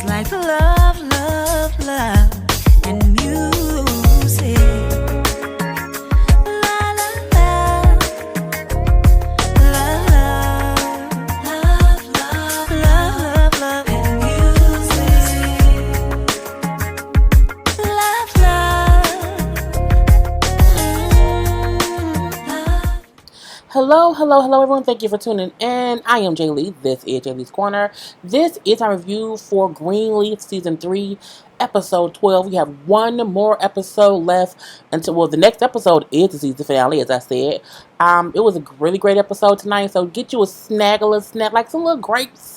like love, love, love, and music. La la la, love, love, love, love, love, and music. Love, love. Hello, everyone. Thank you for tuning in. I am Jay Lee. This is Jay Lee's Corner. This is our review for Greenleaf Season 3, Episode 12. We have one more episode left until, well, the next episode is the season finale, as I said. It was a really great episode tonight, so get you a snack, like some little grapes.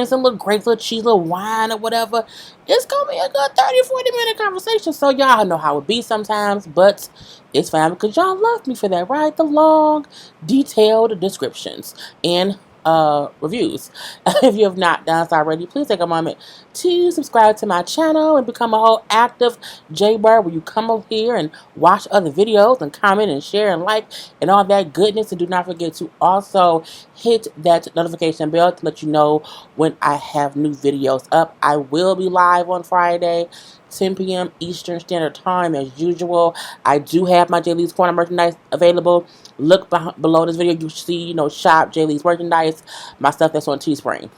Some little grapes, little cheese, little wine or whatever. It's going to be a good 30-40 minute conversation. So y'all know how it be sometimes, but it's fine because y'all love me for that, right? The long, detailed descriptions and reviews. If you have not done so already, please take a moment to subscribe to my channel and become a whole active J-Bird where you come over here and watch other videos and comment and share and like and all that goodness. And do not forget to also hit that notification bell to let you know when I have new videos up. I will be live on Friday, 10 p.m. Eastern Standard Time as usual. I do have my Jay Lee's Corner merchandise available. Look below this video. You see, shop Jay Lee's merchandise. My stuff that's on Teespring.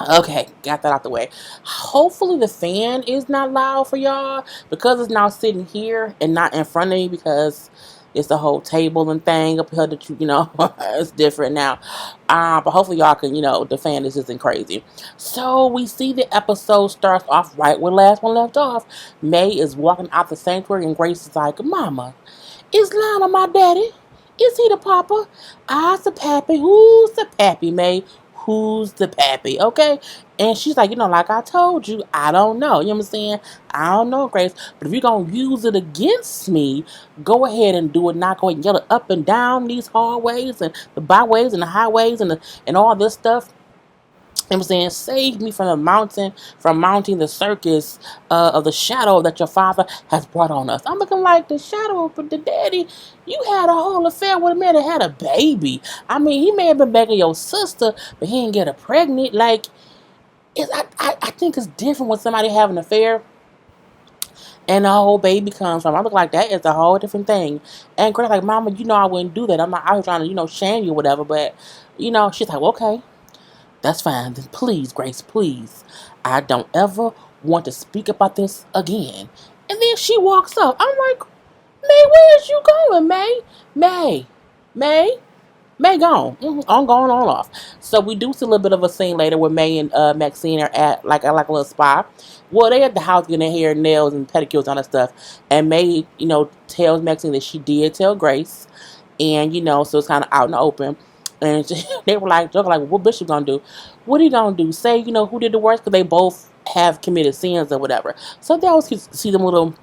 Okay, got that out the way. Hopefully the fan is not loud for y'all because it's now sitting here and not in front of me because it's a whole table and thing up here that it's different now. But hopefully y'all can, the fan isn't crazy. So we see the episode starts off right where the last one left off. May is walking out the sanctuary and Grace is like, Mama, is Lionel my daddy? Is he the papa? I's the pappy. Who's the pappy, May? Who's the pappy? Okay? And she's like, like I told you, I don't know. You know what I'm saying? I don't know, Grace. But if you're going to use it against me, go ahead and do it. Not go and yell it up and down these hallways and the byways and the highways and all this stuff. You know what I'm saying? Save me from mounting the circus of the shadow that your father has brought on us. I'm looking like the shadow, but the daddy, you had a whole affair with a man that had a baby. I mean, he may have been begging your sister, but he didn't get her pregnant. Like, I think it's different when somebody have an affair and a whole baby comes from. I look like that is a whole different thing. And Grace like, Mama, I wouldn't do that. I'm not out trying to, shame you or whatever. But, she's like, well, okay. That's fine. Then please, Grace, please. I don't ever want to speak about this again. And then she walks up. I'm like, May, where is you going, May? May gone. I'm going on off. So we do see a little bit of a scene later where May and Maxine are at like a little spa. Well, they at the house getting their hair, nails, and pedicures on and stuff. And May, tells Maxine that she did tell Grace. And, so it's kind of out in the open. And they were like, joking, like, what Bishop gonna do? What are you gonna do? Say, who did the worst? Because they both have committed sins or whatever. So they always see the little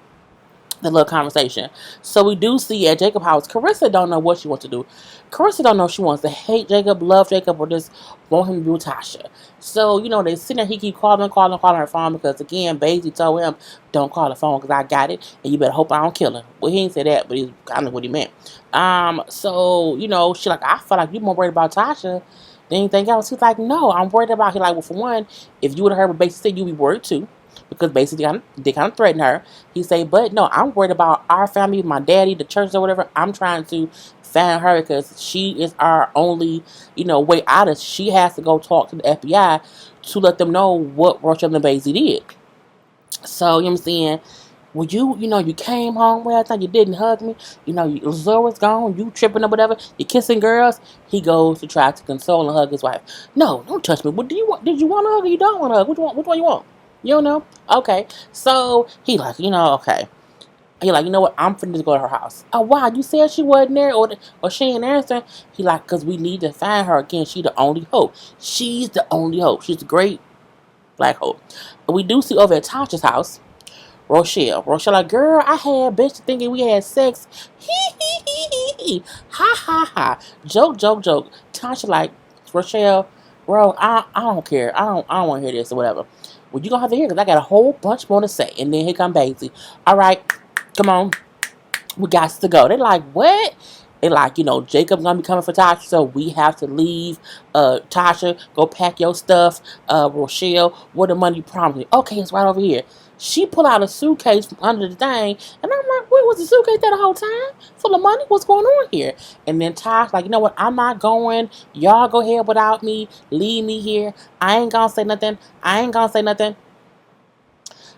conversation. So we do see at Jacob's house, Carissa don't know what she wants to do. Carissa don't know if she wants to hate Jacob, love Jacob, or just want him to be with Tasha. So, they sit there, he keep calling her phone because, again, Basie told him, don't call the phone because I got it, and you better hope I don't kill her. Well, he didn't say that, but he's kind of what he meant. So, she like, I feel like you're more worried about Tasha than anything else. He's like, no, I'm worried about, he like, well, for one, if you would have heard what Basie said, you'd be worried too. Because basically they kind of threaten her. He say, but no, I'm worried about our family, my daddy, the church or whatever. I'm trying to find her because she is our only, way out of. She has to go talk to the FBI to let them know what Rochelle and Basie did. So, you know what I'm saying? Well, you came home last night, you didn't hug me. Zoro's gone, you tripping or whatever. You're kissing girls. He goes to try to console and hug his wife. No, don't touch me. What do you want? Did you want to hug or you don't want to hug? Which one you want? You don't know? Okay. So, he like, okay. He like, you know what? I'm finna just go to her house. Oh, wow. You said she wasn't there or she ain't answering? He like, because we need to find her again. She the only hope. She's the only hope. She's the great black hope. But we do see over at Tasha's house, Rochelle like, girl, I had bitch thinking we had sex. Hee. Ha. Joke. Tasha like, Rochelle, bro, I don't care. I don't want to hear this or whatever. Well, you gonna have to hear because I got a whole bunch more to say. And then here come Basie. All right, come on. We got to go. They're like, what? They like, Jacob gonna be coming for Tasha, so we have to leave. Tasha, go pack your stuff. Rochelle, where the money you promised me? Okay, it's right over here. She pull out a suitcase from under the thing, and I'm like, where was the suitcase there the whole time? Full of money? What's going on here? And then Tasha, like, you know what? I'm not going. Y'all go ahead without me. Leave me here. I ain't gonna say nothing. I ain't gonna say nothing.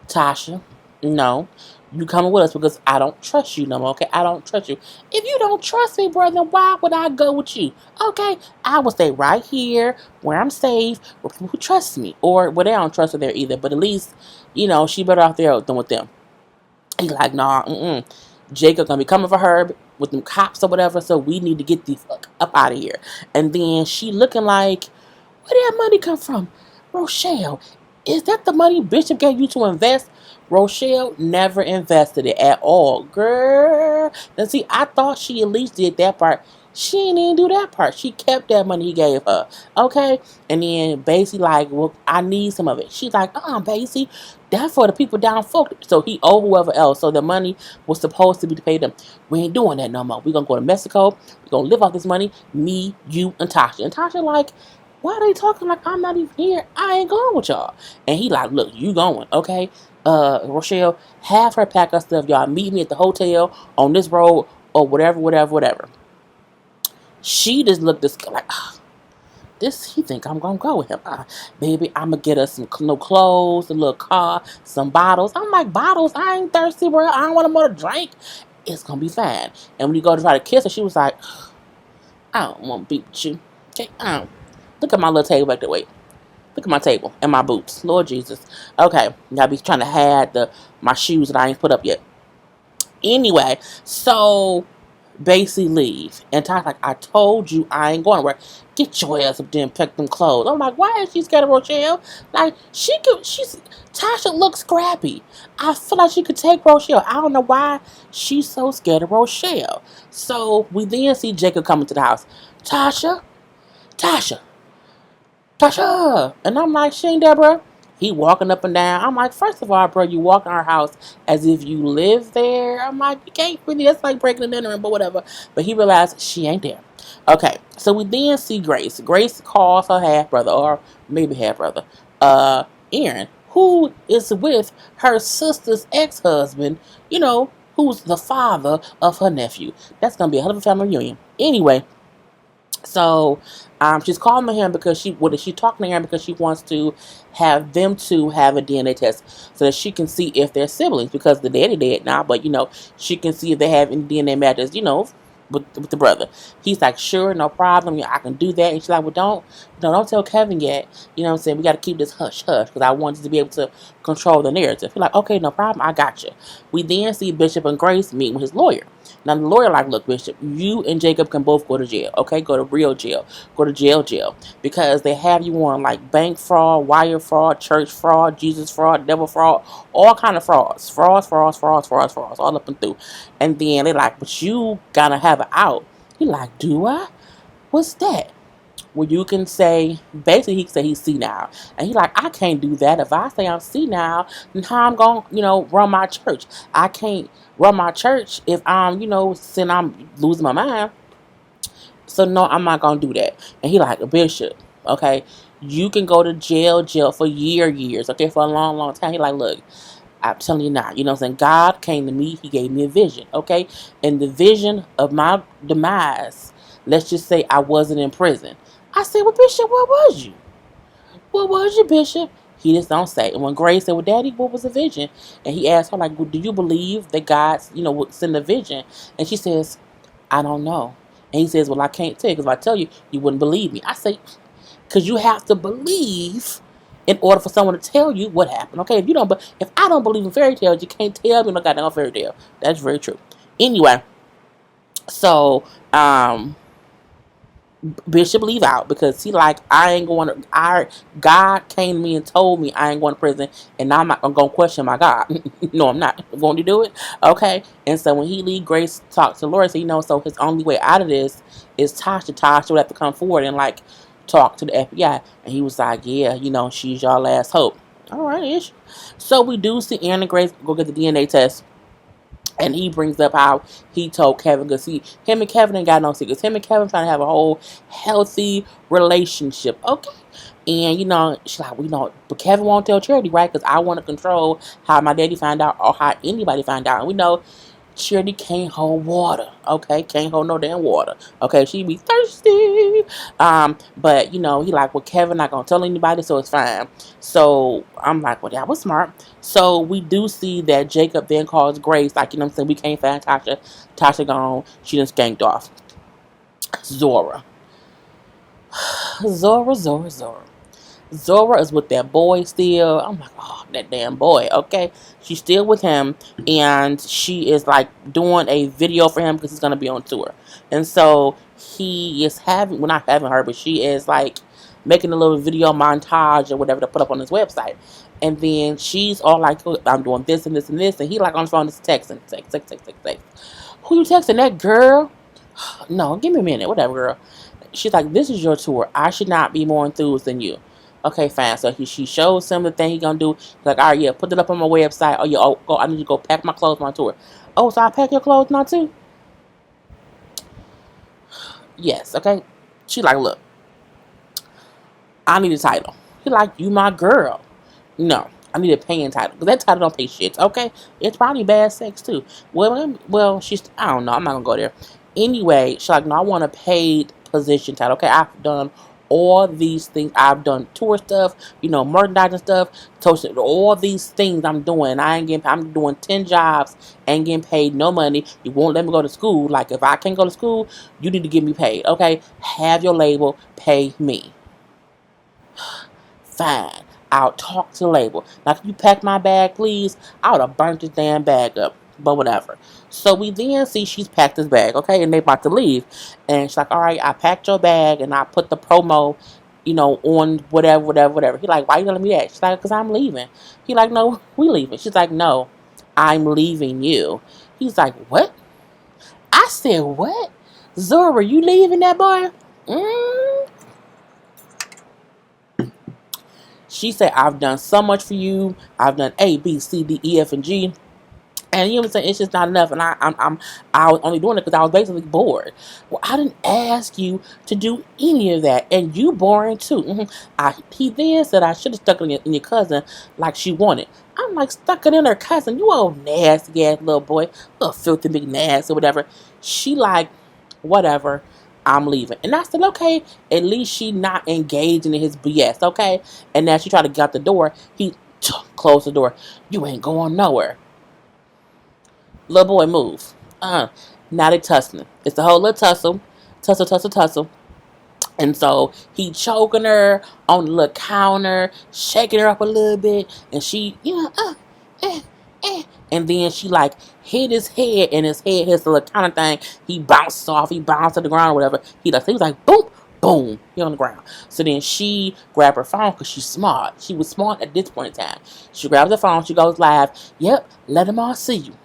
Tasha, no. You coming with us because I don't trust you no more, okay? I don't trust you. If you don't trust me, brother, then why would I go with you? Okay? I will stay right here where I'm safe, where people who trust me. Or, well, they don't trust her there either, but at least, she better off there than with them. He's like, nah, Jacob gonna be coming for her with them cops or whatever, so we need to get the fuck up out of here. And then she looking like, where did that money come from? Rochelle, is that the money Bishop gave you to invest? Rochelle never invested it at all. Girl. Now see, I thought she at least did that part. She didn't even do that part. She kept that money he gave her. Okay? And then basically like, well, I need some of it. She's like, basically, that's for the people down folk. So he owed whoever else. So the money was supposed to be to pay them. We ain't doing that no more. We're gonna go to Mexico. We're gonna live off this money. Me, you, and Tasha. And Tasha like, why are they talking like I'm not even here? I ain't going with y'all. And he like, look, you going, okay? Rochelle, have her pack her stuff. Y'all meet me at the hotel on this road or whatever. She just looked this like, he think I'm gonna go with him. Baby, I'm gonna get us some no clothes, a little car, some bottles. I'm like, bottles? I ain't thirsty, bro. I don't want more to drink. It's gonna be fine. And when you go to try to kiss her, she was like, I don't want to be with you. Okay, look at my little table back there. Wait. Look at my table and my boots. Lord Jesus. Okay. Y'all be trying to hide my shoes that I ain't put up yet. Anyway, so basically leave. And Ty's like, I told you I ain't going where. Get your ass up there and pick them clothes. I'm like, why is she scared of Rochelle? Like, Tasha looks scrappy. I feel like she could take Rochelle. I don't know why she's so scared of Rochelle. So we then see Jacob coming to the house. Tasha. And I'm like, she ain't there, bro. He walking up and down. I'm like, first of all, bro, you walk in our house as if you live there. I'm like, you can't really, that's like breaking the dinner, but whatever. But he realized she ain't there. Okay, so we then see Grace. Grace calls her half-brother, or maybe half-brother, Aaron, who is with her sister's ex-husband, who's the father of her nephew. That's going to be a hell of a family reunion. Anyway, so she's calling him because she's talking to him because she wants to have them to have a DNA test so that she can see if they're siblings, because the daddy dead now, but she can see if they have any DNA matches, with the brother. He's like, sure, no problem. I can do that. And she's like, well, don't tell Kevin yet. You know what I'm saying? We got to keep this hush because I wanted to be able to control the narrative. He's like, okay, no problem. I got you. We then see Bishop and Grace meet with his lawyer. Now the lawyer like, look, Bishop, you and Jacob can both go to jail. Okay, go to real jail. Go to jail. Because they have you on like bank fraud, wire fraud, church fraud, Jesus fraud, devil fraud, all kind of frauds. Frauds, all up and through. And then they like, but you gotta have it out. He like, do I? What's that? Well, you can say, basically he said he's senile. And he like, I can't do that. If I say I'm senile, then how I'm going to, run my church? I can't run my church if I'm, since I'm losing my mind. So no, I'm not going to do that. And he like, Bishop, okay, you can go to jail for years, okay, for a long time. He like, look, I'm telling you now, you know what I'm saying? God came to me, he gave me a vision, okay? And the vision of my demise, let's just say I wasn't in prison. I said, well, Bishop, what was you? What was you, Bishop? He just don't say. And when Grace said, well, Daddy, what was the vision? And he asked her, like, well, do you believe that God, would send a vision? And she says, I don't know. And he says, well, I can't tell you, because if I tell you, you wouldn't believe me. I say, because you have to believe in order for someone to tell you what happened. Okay, if I don't believe in fairy tales, you can't tell me no goddamn fairy tale. That's very true. Anyway, so Bishop leave out because he like, God came to me and told me I ain't going to prison, and I'm not going to question my God. No, I'm not going to do it. Okay. And so when he leave, Grace talks to Laura, so his only way out of this is Tasha would have to come forward and like talk to the FBI. And he was like, yeah, she's your last hope. All right, ish. So we do see Aaron and Grace go get the DNA test. And he brings up how he told Kevin, because him and Kevin ain't got no secrets. Him and Kevin trying to have a whole healthy relationship. Okay. And, she's like, but Kevin won't tell Charity, right? Because I want to control how my daddy find out or how anybody find out. And we know Charity can't hold water. Okay. Can't hold no damn water. Okay. She be thirsty. But, he like, well, Kevin not going to tell anybody, so it's fine. So I'm like, well, that was smart. So we do see that Jacob then calls Grace, like, what I'm saying? We can't find Tasha. Tasha gone. She done skanked off. Zora. Zora. Zora is with that boy still. I'm like, oh, that damn boy. Okay. She's still with him. And she is like doing a video for him because he's going to be on tour. And so he is well, not having her, but she is like making a little video montage or whatever to put up on his website. And then she's all like, oh, I'm doing this and this and this. And he like on the phone is texting. Text. Who you texting? That girl? No, give me a minute. Whatever, girl. She's like, this is your tour. I should not be more enthused than you. Okay, fine. So she shows him the thing he's gonna do. He's like, all right, yeah, put it up on my website. Oh, yeah, I need to go pack my clothes for my tour. Oh, so I pack your clothes now too? Yes, okay. She like, look, I need a title. He like, you my girl. No, I need a paying title. Because that title don't pay shit, okay? It's probably bad sex too. Well, I don't know. I'm not gonna go there. Anyway, she's like, no, I want a paid position title. Okay, I've done all these things. I've done tour stuff, merchandising stuff, toasted all these things I'm doing. I'm doing 10 jobs, ain't getting paid no money. You won't let me go to school. Like, if I can't go to school, you need to get me paid. Okay, have your label pay me. Fine. I'll talk to the label. Now, can you pack my bag, please? I would have burnt this damn bag up. But whatever. So we then see she's packed this bag, okay? And they about to leave. And she's like, all right, I packed your bag and I put the promo, on whatever. He like, why you telling me that? She's like, because I'm leaving. He like, no, we leaving. She's like, no, I'm leaving you. He's like, what? I said, what? Zora, you leaving that boy? She said, I've done so much for you. I've done A, B, C, D, E, F, and G. And you know what I'm saying? It's just not enough. And I was only doing it because I was basically bored. Well, I didn't ask you to do any of that. And you boring too. He then said I should have stuck it in your cousin like she wanted. I'm like, stuck it in her cousin. You old nasty ass little boy. Little filthy big nasty or whatever. She like, whatever. I'm leaving. And I said, okay, at least she not engaging in his BS, okay? And now she tried to get out the door. He closed the door. You ain't going nowhere. Little boy, move. Now they tussling. It's the whole little tussle. And so he choking her on the little counter, shaking her up a little bit, and she, and then she like hit his head, and his head hits the little counter thing. He bounced off. He bounced to the ground or whatever. He was like, boom, boom, he on the ground. So then she grabbed her phone because she's smart. She was smart at this point in time. She grabs the phone. She goes live. Yep, let them all see you.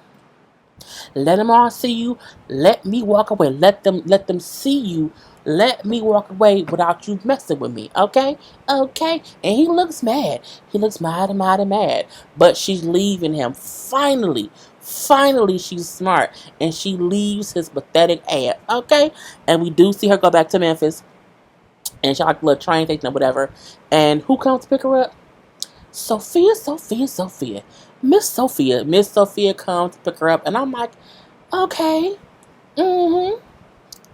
Let them all see you. Let me walk away. Let them see you. Let me walk away without you messing with me. Okay? Okay? And he looks mad. He looks mighty mad. But she's leaving him. Finally, she's smart. And she leaves his pathetic ass. Okay? And we do see her go back to Memphis. And she like a little train station or whatever. And who comes to pick her up? Sophia. Miss Sophia comes to pick her up, and I'm like, okay,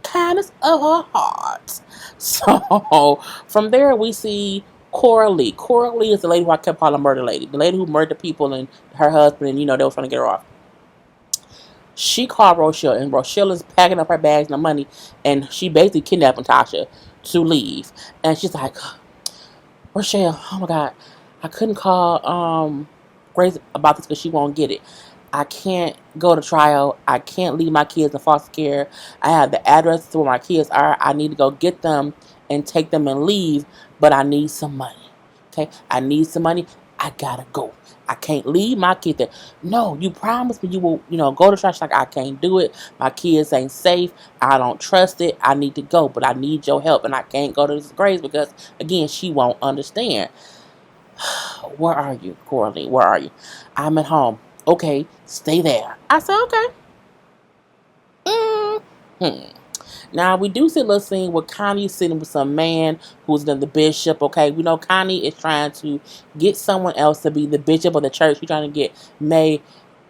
kindness of her heart. So from there we see Cora Lee. Cora Lee is the lady who I kept calling murder lady, the lady who murdered people and her husband, and they were trying to get her off. She called Rochelle, and Rochelle is packing up her bags and the money, and she basically kidnapped Natasha to leave. And she's like, Rochelle, oh my God, I couldn't call Grace about this because she won't get it. I can't go to trial. I can't leave my kids in foster care. I have the address where my kids are. I need to go get them and take them and leave, but I need some money. Okay? I need some money. I gotta go. I can't leave my kids there. No, you promised me you will, go to trial. She's like, I can't do it. My kids ain't safe. I don't trust it. I need to go, but I need your help, and I can't go to this Grace because, again, she won't understand. Where are you, Coralie? Where are you? I'm at home. Okay, stay there. I said, okay. Hmm. Now we do see a little scene where Connie sitting with some man who's the bishop. Okay, we know Connie is trying to get someone else to be the bishop of the church. She's trying to get May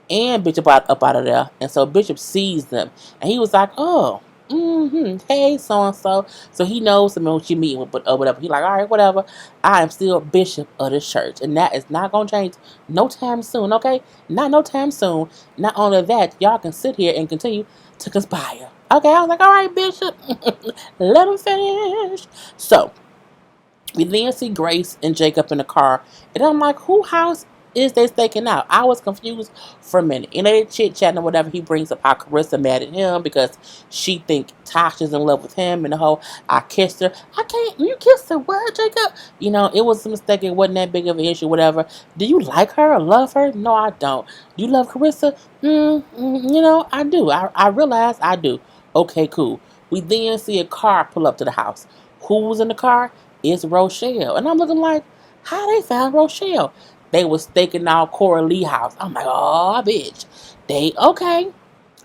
and Bishop up out of there. And so Bishop sees them, and he was like, "Oh, hey, so and so." So he knows the man she meeting with, but whatever. He like, "All right, whatever. I am still Bishop of the church, and that is not gonna change no time soon. Okay, not no time soon. Not only that, y'all can sit here and continue to conspire." Okay, I was like, "All right, Bishop, let him finish." So we then see Grace and Jacob in the car, and I'm like, who house is they staking out? I was confused for a minute. And they chit chatting or whatever. He brings up how Carissa mad at him because she think Tasha's in love with him, and the whole I kissed her. I can't. You kissed her, what, Jacob? You know, it was a mistake. It wasn't that big of an issue. Whatever. Do you like her or love her? No, I don't. Do you love Carissa? You know, I do. I realize I do. Okay, cool. We then see a car pull up to the house. Who was in the car? It's Rochelle. And I'm looking like, how they found Rochelle? They was staking out Cora Lee house. I'm like, oh, bitch. They, okay,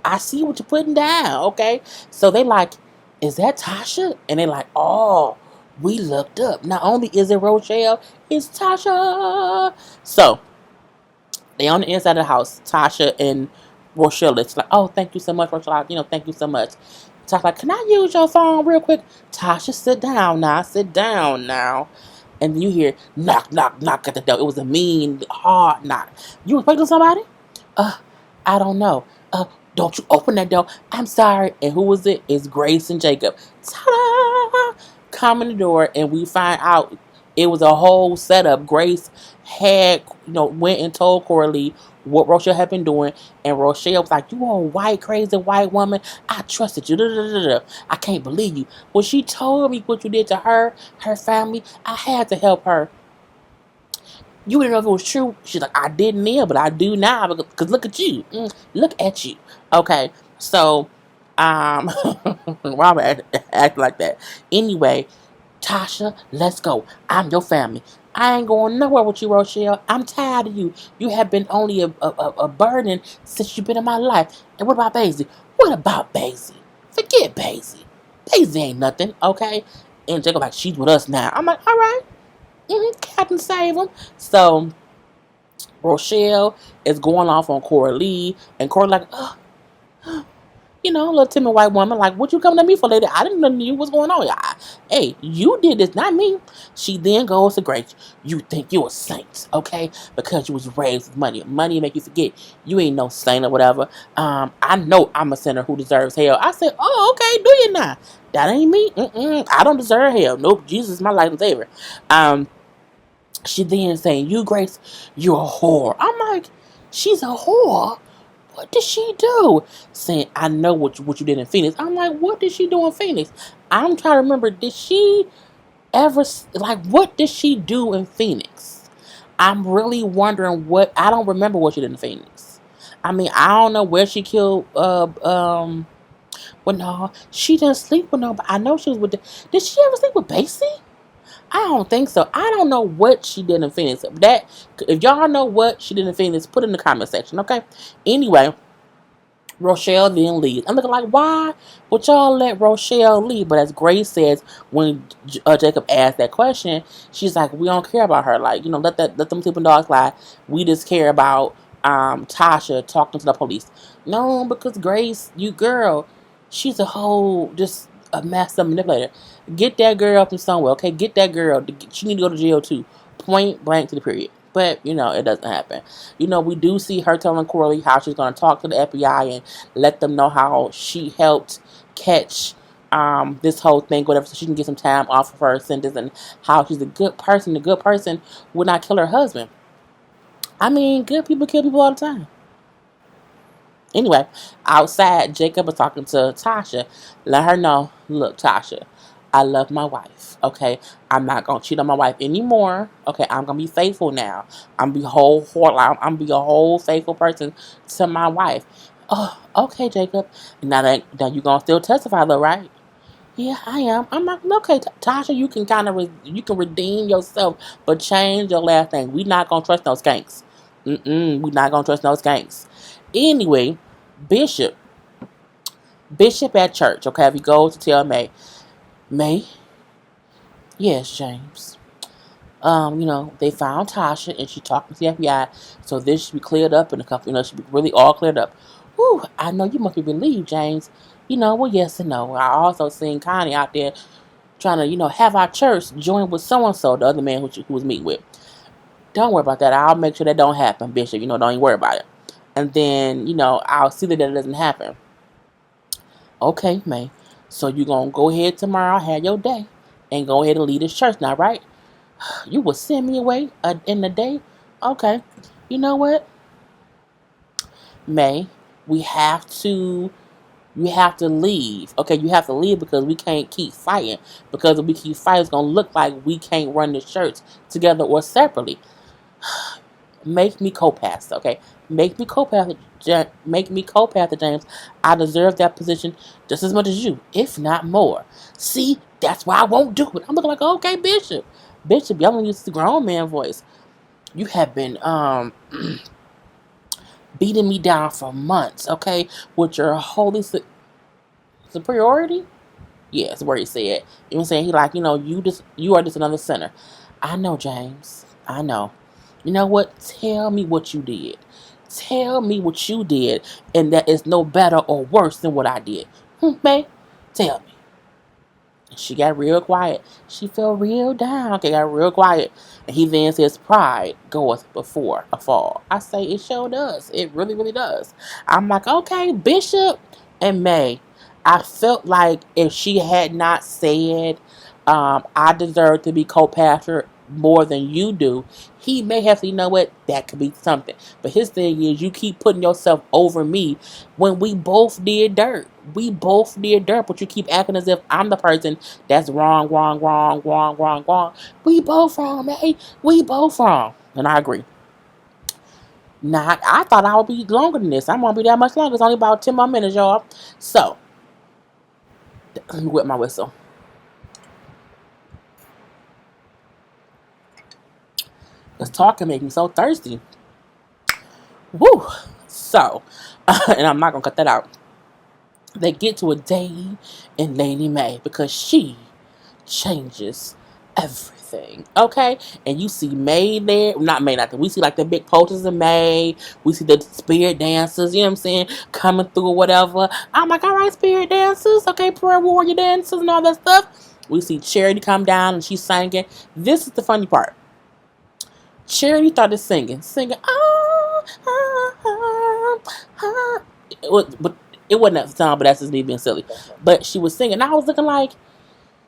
I see what you're putting down, okay? So they like, is that Tasha? And they like, oh, we looked up. Not only is it Rochelle, it's Tasha. So they on the inside of the house, Tasha and Rochelle. It's like, oh, thank you so much, Rochelle. You know, thank you so much. Tasha like, can I use your phone real quick? Tasha, sit down now. Sit down now. And you hear knock, knock, knock at the door. It was a mean, hard knock. You expecting somebody? Uh, I don't know. Don't you open that door. I'm sorry. And who was it? It's Grace and Jacob. Ta-da! Come in the door, and we find out it was a whole setup. Grace had, went and told Coralie what Rochelle had been doing, and Rochelle was like, "You old white crazy white woman, I trusted you. Da, da, da, da. I can't believe you." When she told me what you did to her family, I had to help her. You didn't know if it was true. She's like, "I didn't then, but I do now because look at you. Look at you." Okay, so why would I act like that? Anyway, Tasha, let's go. I'm your family. I ain't going nowhere with you, Rochelle. I'm tired of you. You have been only a burden since you've been in my life. And what about Basie? What about Basie? Forget Basie. Basie ain't nothing, okay? And Jacob like, she's with us now. I'm like, all right. Captain save him. So Rochelle is going off on Cora Lee, and Cora like, a little timid white woman, like, what you coming to me for, lady? I didn't know you. What's going on? Hey, you did this, not me. She then goes to Grace. You think you a saint, okay? Because you was raised with money. Money make you forget you ain't no saint or whatever. I know I'm a sinner who deserves hell. I said, oh, okay, do you not? That ain't me. I don't deserve hell. Nope, Jesus is my life and savior. She then saying, you, Grace, you're a whore. I'm like, she's a whore? What did she do? Saying, I know what you did in Phoenix. I'm like, what did she do in Phoenix? I'm trying to remember, did she ever, like, what did she do in Phoenix? I'm really wondering I don't remember what she did in Phoenix. I mean, I don't know where she killed, well, no, she didn't sleep with nobody. I know she was did she ever sleep with Basie? I don't think so. I don't know what she did in Phoenix. If y'all know what she did in Phoenix, put it in the comment section, okay? Anyway, Rochelle then leaves. I'm looking like, why would y'all let Rochelle leave? But as Grace says, when Jacob asked that question, she's like, we don't care about her. Like, let them sleeping dogs lie. We just care about Tasha talking to the police. No, because Grace, you girl, she's a whole just a master manipulator. Get that girl from somewhere, okay? Get that girl. She need to go to jail too. Point blank to the period. But, it doesn't happen. We do see her telling Coralie how she's going to talk to the FBI and let them know how she helped catch this whole thing, whatever, so she can get some time off of her sentence, and how she's a good person. A good person would not kill her husband. I mean, good people kill people all the time. Anyway, outside, Jacob was talking to Tasha. Let her know, look, Tasha, I love my wife, okay? I'm not going to cheat on my wife anymore, okay? I'm going to be faithful now. I'm going to be a whole faithful person to my wife. Oh, okay, Jacob. Now you're going to still testify, though, right? Yeah, I am. I'm like, okay, Tasha, you can you can redeem yourself, but change your last name. We not going to trust those skanks. We're not gonna trust no skanks. Anyway, Bishop, Bishop at church. Okay, if he goes to tell May, yes, James. They found Tasha and she talked to the FBI, so this should be cleared up in a couple. Should be really all cleared up. Whew, I know you must be relieved, James. Well, yes and no. I also seen Connie out there trying to, have our church join with so and so, the other man who was meeting with. Don't worry about that. I'll make sure that don't happen, Bishop. Don't even worry about it. And then, I'll see that it doesn't happen. Okay, May. So you're gonna go ahead tomorrow, have your day, and go ahead and lead this church now, right? You will send me away in the day? Okay. You know what? May, we have to leave. Okay, you have to leave because we can't keep fighting. Because if we keep fighting, it's gonna look like we can't run this church together or separately. Make me co-pastor, okay? Make me co-pastor, James. I deserve that position just as much as you, if not more. See, that's why I won't do it. I'm looking like, okay, Bishop, y'all gonna use the grown man voice. You have been beating me down for months, okay, with your holy superiority. Yeah, that's where he said. You know what I'm saying? He like, you are just another sinner. I know, James. I know. You know what? Tell me what you did. Tell me what you did, and that is no better or worse than what I did. May, tell me. She got real quiet. She felt real down. Okay, got real quiet. And he then says, pride goeth before a fall. I say, it sure does. It really, really does. I'm like, okay, Bishop and May. I felt like if she had not said, I deserve to be co-pastor more than you do, he may have said, you know what, that could be something. But his thing is, you keep putting yourself over me when we both did dirt. We both did dirt, but you keep acting as if I'm the person that's wrong. We both wrong, man. We both wrong. And I agree. Now, I thought I would be longer than this. I'm going to be that much longer. It's only about 10 more minutes, y'all. So, let me wet my whistle. Because talking makes me so thirsty. Woo! So, and I'm not going to cut that out. They get to a day in Lady May because she changes everything. Okay? And you see May there. Not May, nothing. We see like the big posters of May. We see the spirit dancers, you know what I'm saying, coming through or whatever. I'm like, all right, spirit dancers. Okay, prayer warrior dancers and all that stuff. We see Charity come down and she's singing. This is the funny part. Charity started singing, it wasn't that song, but that's just me being silly. But she was singing, and I was looking like,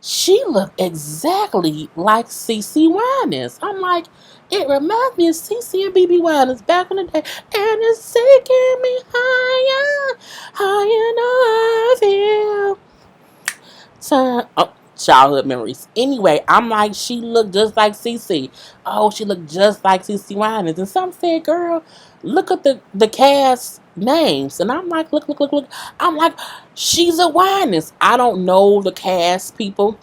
she looked exactly like CeCe Winans. I'm like, it reminds me of CeCe and BB Winans back in the day, and it's taking me higher, I feel. Childhood memories. Anyway, I'm like, she looked just like CeCe. Oh, she looked just like CeCe Winans. And some said, girl, look at the cast names. And I'm like, look. I'm like, she's a Winans. I don't know the cast people.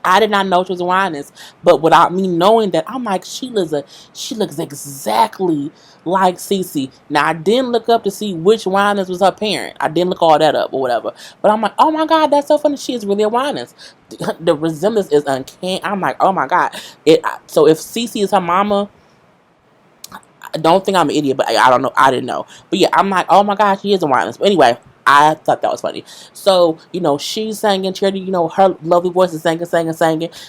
I did not know she was a Winans, but without me knowing that, I'm like, she looks exactly like CeCe. Now, I didn't look up to see which Winans was her parent. I didn't look all that up or whatever. But I'm like, oh my God, that's so funny. She is really a Winans. The resemblance is uncanny. I'm like, oh my God. So if CeCe is her mama, I don't think I'm an idiot, but I don't know. I didn't know. But yeah, I'm like, oh my gosh, she is a Winans. But anyway, I thought that was funny. So, she's singing, Charity, her lovely voice is singing.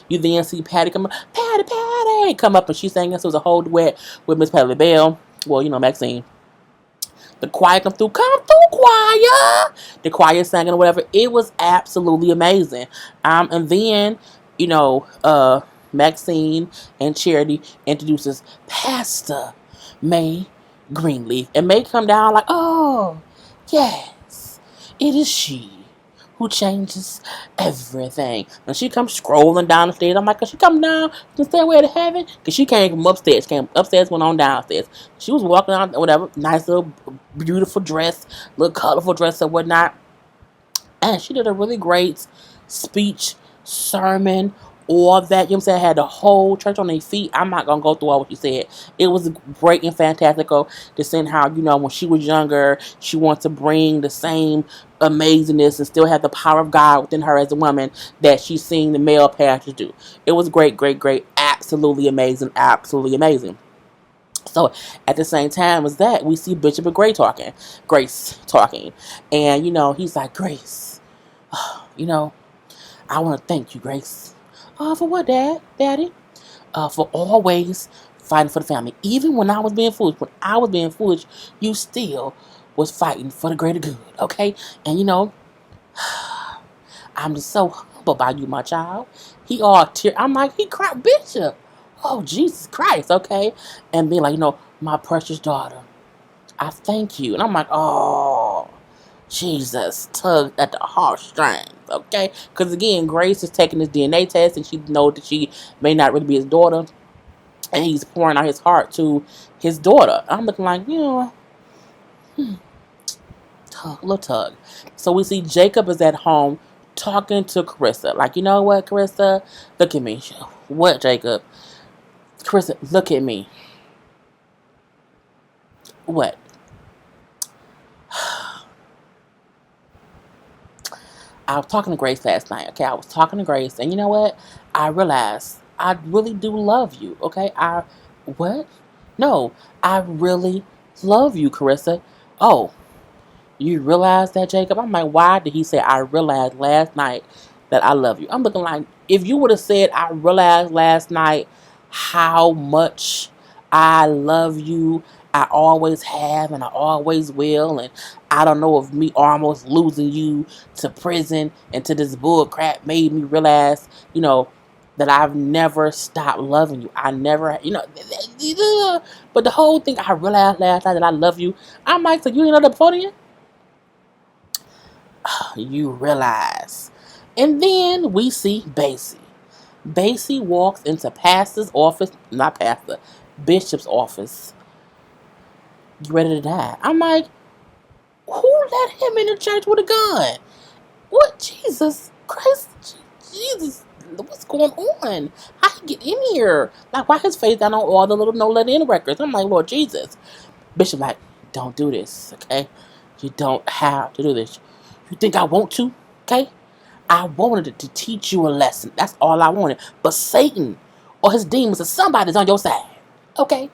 You then see Patty come up, Patty, come up, and she's singing. So it was a whole duet with Miss Patty LaBelle. Well, Maxine. The choir come through, choir. The choir singing or whatever. It was absolutely amazing. And then, Maxine and Charity introduces Pastor May Greenleaf. And May come down like, oh, yes, it is she who changes everything. And she comes scrolling down the stairs. I'm like, could she come down the stairway to heaven? Because she came from upstairs. Came upstairs, went on downstairs. She was walking on whatever, nice little beautiful dress, little colorful dress or whatnot. And she did a really great speech, sermon all that, you know what I'm saying, had the whole church on their feet. I'm not gonna go through all what you said. It was great and fantastical to see how, when she was younger, she wanted to bring the same amazingness and still have the power of God within her as a woman that she's seeing the male pastors do. It was great, great, great, absolutely amazing, absolutely amazing. So at the same time as that, we see Bishop and Grace talking, and he's like, Grace, you know, I want to thank you, Grace. For what, Daddy? For always fighting for the family. Even when I was being foolish, you still was fighting for the greater good, okay? And I'm just so humble by you, my child. He all tear. I'm like, he cried, Bishop. Oh, Jesus Christ, okay? And being like, my precious daughter, I thank you. And I'm like, oh, Jesus, tugged at the heartstrings, okay? Because again, Grace is taking his DNA test, and she knows that she may not really be his daughter, and he's pouring out his heart to his daughter. I'm looking like, little tug. So we see Jacob is at home talking to Carissa. Like, you know what, Carissa? Look at me. What, Jacob? Carissa, look at me. What? I was talking to Grace last night, okay? I was talking to Grace, and you know what? I realized I really do love you, okay? What? No, I really love you, Carissa. Oh, you realize that, Jacob? I'm like, why did he say I realized last night that I love you? I'm looking like, if you would have said I realized last night how much I love you, I always have and I always will, and I don't know if me almost losing you to prison and to this bull crap made me realize, that I've never stopped loving you. I never, but the whole thing I realized last night that I love you. I'm like, so you ain't know the podium? You realize. And then we see Basie. Basie walks into Bishop's office, ready to die. I'm like, who let him in the church with a gun? What? Jesus Christ, Jesus, what's going on? How he get in here? Like, why his face got on all the little no let in records? I'm like, Lord Jesus. Bishop like, don't do this, okay? You don't have to do this. You think I want to? Okay? I wanted to teach you a lesson. That's all I wanted. But Satan or his demons or somebody's on your side. Okay?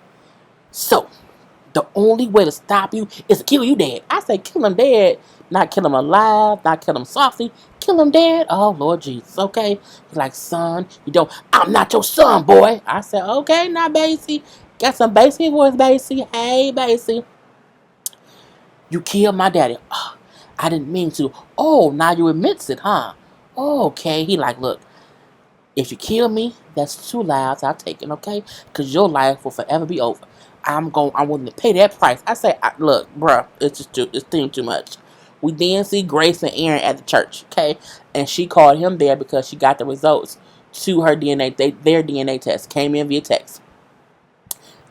So, the only way to stop you is to kill you dead. I say kill him dead. Not kill him alive. Not kill him softly. Kill him dead. Oh, Lord Jesus. Okay? He's like, son, I'm not your son, boy. I said, okay, now, Basie. Got some Basie voice, Basie. Hey, Basie. You killed my daddy. Oh, I didn't mean to. Oh, now you admits it, huh? Oh, okay. He like, look, if you kill me, that's 2 lives I've taken, okay? Because your life will forever be over. I'm willing to pay that price. I say, look, bruh, it's too much. We then see Grace and Aaron at the church, okay? And she called him there because she got the results to her DNA. Their DNA test came in via text.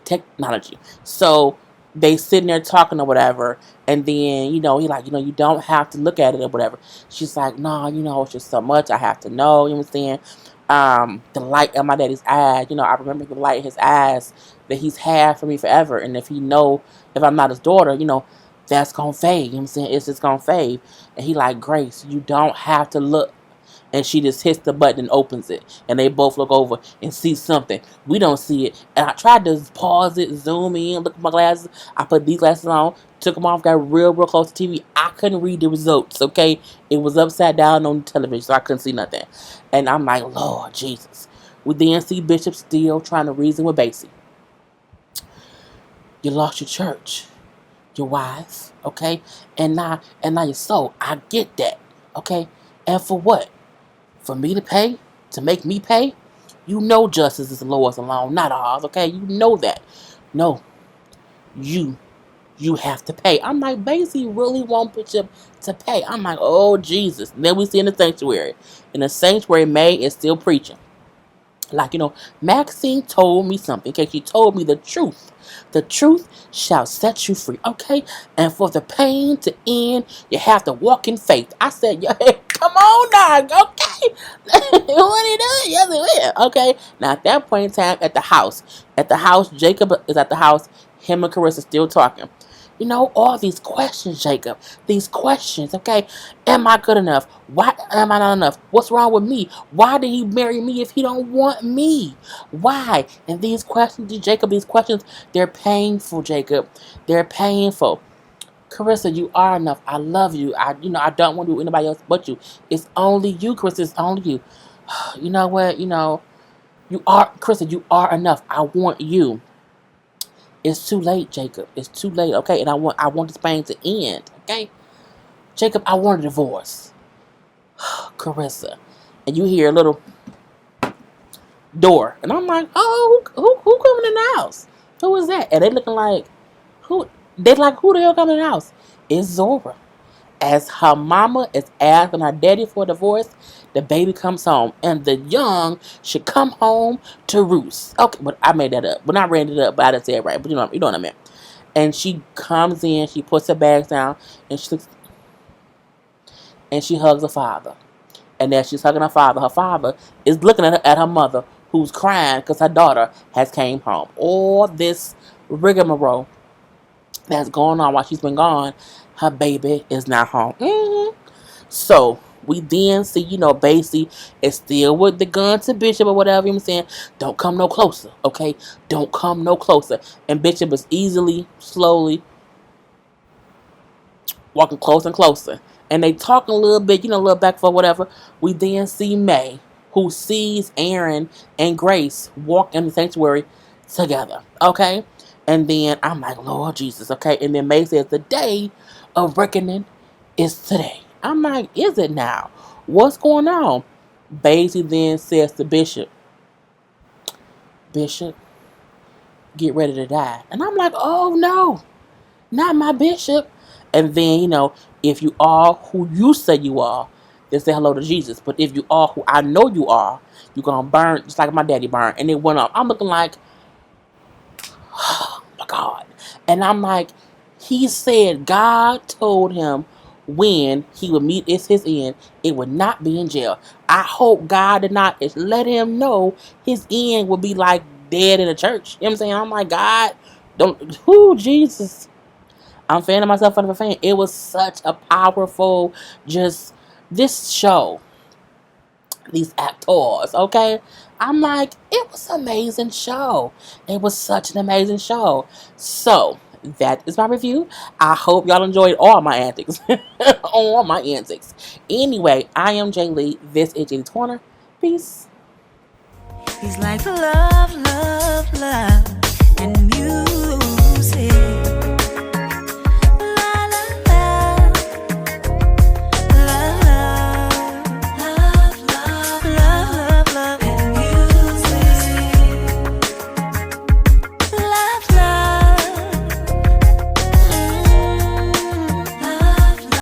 Technology. So they sitting there talking or whatever, and then he like, you don't have to look at it or whatever. She's like, no, it's just so much I have to know. You know what I'm saying? The light in my daddy's eyes. I remember the light in his eyes that he's had for me forever. And if I'm not his daughter, that's gonna fade. You know what I'm saying? It's just gonna fade. And he like, Grace, you don't have to look. And she just hits the button and opens it. And they both look over and see something. We don't see it. And I tried to pause it, zoom in, look at my glasses. I put these glasses on, took them off, got real close to TV. I couldn't read the results, okay? It was upside down on the television, so I couldn't see nothing. And I'm like, Lord Jesus. We then see Bishop still trying to reason with Basie. You lost your church, your wife, okay? And now your soul. I get that, okay? And for what? For me to pay? To make me pay? Justice is the Lord's alone, not ours, okay? You know that. No. You have to pay. I'm like, Basie really want Bishop to pay. I'm like, oh, Jesus. And then we see in the sanctuary. In the sanctuary, May is still preaching. Like, Maxine told me something, okay? She told me the truth. The truth shall set you free, okay? And for the pain to end, you have to walk in faith. I said, yeah, come come on now, okay? What he doing? Yes, he will. Okay. Now at that point in time, at the house, Jacob is at the house. Him and Carissa still talking. All these questions, Jacob. These questions, okay? Am I good enough? Why am I not enough? What's wrong with me? Why did he marry me if he don't want me? Why? And these questions, Jacob, these questions, they're painful, Jacob. They're painful. Carissa, you are enough. I love you. I don't want to do anybody else but you. It's only you, Carissa. It's only you. You know what? You are, Carissa, you are enough. I want you. It's too late, Jacob. It's too late, okay? And I want this pain to end, okay? Jacob, I want a divorce. Carissa. And you hear a little door. And I'm like, oh, who coming in the house? Who is that? And they looking like, who? They like, who the hell coming in the house? It's Zora. As her mama is asking her daddy for a divorce, the baby comes home. And the young should come home to roost. Okay, but I made that up. But I ran it up, but I didn't say it right. But you know what I meant. And she comes in, she puts her bags down, and she hugs her father. And as she's hugging her father is looking at her mother, who's crying because her daughter has came home. All this rigmarole that's going on while she's been gone, her baby is not home. So we then see, Basie is still with the gun to Bishop or whatever. You know what I'm saying? Don't come no closer, okay? Don't come no closer. And Bishop is slowly walking closer and closer. And they talking a little bit, a little back for whatever. We then see May, who sees Aaron and Grace walk in the sanctuary together, okay? And then I'm like, Lord Jesus, okay? And then May says, the day of reckoning is today. I'm like, is it now? What's going on? Basie then says to Bishop, get ready to die. And I'm like, oh no, not my Bishop. And then, if you are who you say you are, then say hello to Jesus. But if you are who I know you are, you're going to burn just like my daddy burned. And it went up. I'm looking like, oh my God. And I'm like, he said God told him when he would meet his end, it would not be in jail. I hope God did not let him know his end would be like dead in the church. You know what I'm saying? I'm like, God, Jesus. I'm fanning myself out of a fan. It was such a powerful, this show. These actors, okay? I'm like, it was an amazing show. It was such an amazing show. So, that is my review. I hope y'all enjoyed all my antics. All my antics. Anyway, I am Jay Lee. This is Jay's Corner. Peace. He's like love, love, love, and music.